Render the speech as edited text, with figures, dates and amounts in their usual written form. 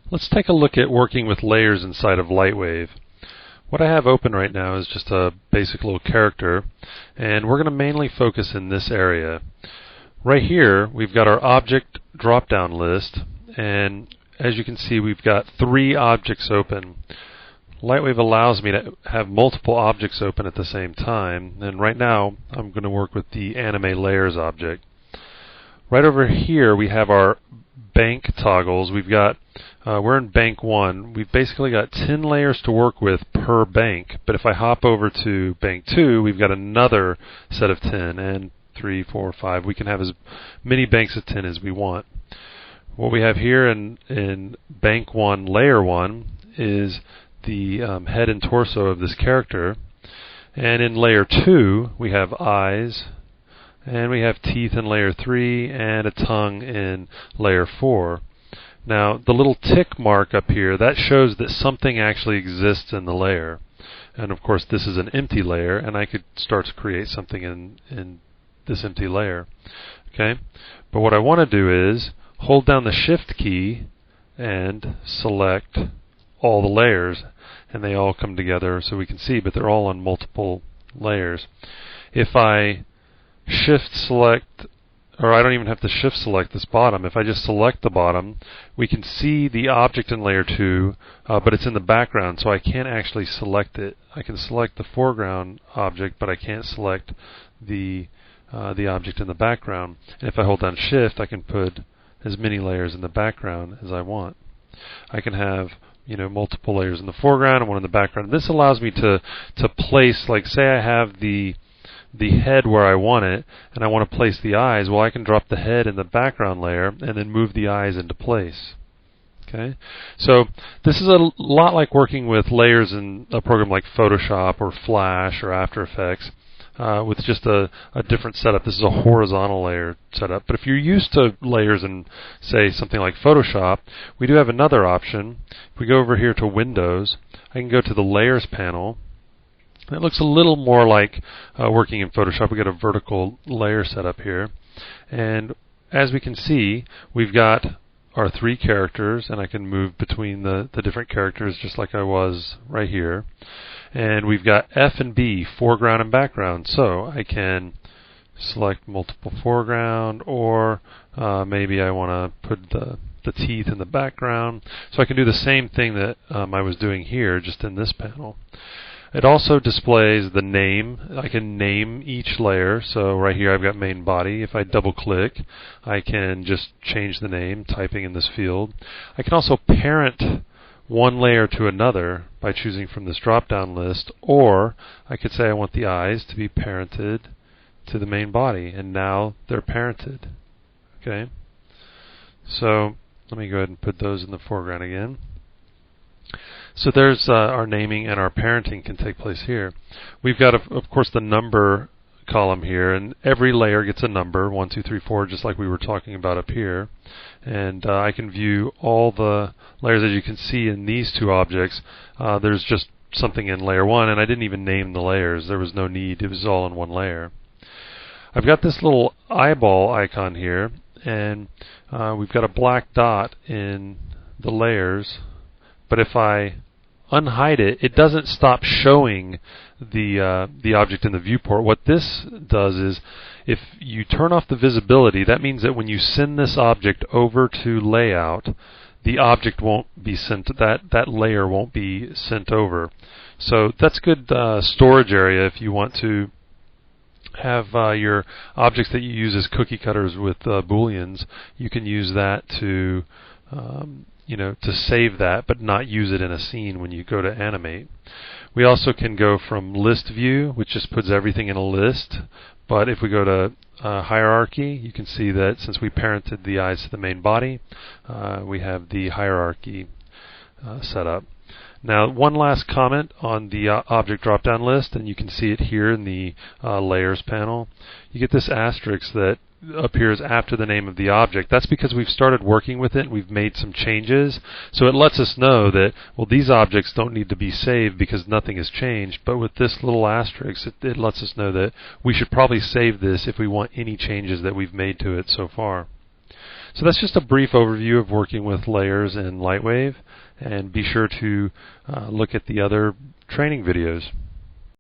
Let's take a look at working with layers inside of Lightwave. What I have open right now is just a basic little character, and we're going to mainly focus in this area. Right here, we've got our object drop-down list, and as you can see, we've got 3 objects open. Lightwave allows me to have multiple objects open at the same time, and right now, I'm going to work with the Anime Layers object. Right over here, we have our bank toggles. We're in bank 1. We've basically got 10 layers to work with per bank, but if I hop over to bank 2, we've got another set of 10, and 3, 4, 5. We can have as many banks of 10 as we want. What we have here in bank 1, layer 1, is the head and torso of this character, and in layer 2, we have eyes, and we have teeth in layer 3, and a tongue in layer 4. Now, the little tick mark up here, that shows that something actually exists in the layer. And of course, this is an empty layer, and I could start to create something in this empty layer. Okay? But what I want to do is hold down the Shift key and select all the layers, and they all come together so we can see, but they're all on multiple layers. If I Shift select, or I don't even have to Shift select this bottom. If I just select the bottom, we can see the object in layer 2, but it's in the background, so I can't actually select it. I can select the foreground object, but I can't select the object in the background. And if I hold down Shift, I can put as many layers in the background as I want. I can have multiple layers in the foreground and one in the background. This allows me to place, like say I have the head where I want it, and I want to place the eyes. Well, I can drop the head in the background layer and then move the eyes into place. Okay, so this is a lot like working with layers in a program like Photoshop or Flash or After Effects with just a different setup. This is a horizontal layer setup. But if you're used to layers in, say, something like Photoshop, we do have another option. If we go over here to Windows, I can go to the Layers panel. It looks a little more like working in Photoshop. We've got a vertical layer set up here. And as we can see, we've got our 3 characters, and I can move between the different characters just like I was right here. And we've got F and B, foreground and background. So I can select multiple foreground, or maybe I want to put the teeth in the background. So I can do the same thing that I was doing here, just in this panel. It also displays the name. I can name each layer. So right here I've got main body. If I double click, I can just change the name, typing in this field. I can also parent one layer to another by choosing from this drop-down list, or I could say I want the eyes to be parented to the main body, and now they're parented. Okay? So let me go ahead and put those in the foreground again. So there's our naming, and our parenting can take place here. We've got, of course, the number column here, and every layer gets a number, 1, 2, 3, 4, just like we were talking about up here. And I can view all the layers. As you can see in these 2 objects, there's just something in layer 1, and I didn't even name the layers. There was no need. It was all in one layer. I've got this little eyeball icon here, and we've got a black dot in the layers, but if I unhide it, it doesn't stop showing the object in the viewport. What this does is, if you turn off the visibility, that means that when you send this object over to layout, the object won't be sent, that layer won't be sent over. So that's good storage area if you want to have your objects that you use as cookie cutters with booleans. You can use that to to save that, but not use it in a scene when you go to animate. We also can go from list view, which just puts everything in a list, but if we go to hierarchy, you can see that since we parented the eyes to the main body, we have the hierarchy set up. Now, one last comment on the object drop-down list, and you can see it here in the layers panel. You get this asterisk that appears after the name of the object. That's because we've started working with it and we've made some changes. So it lets us know that, well, these objects don't need to be saved because nothing has changed. But with this little asterisk, it lets us know that we should probably save this if we want any changes that we've made to it so far. So that's just a brief overview of working with layers in Lightwave, and be sure to look at the other training videos.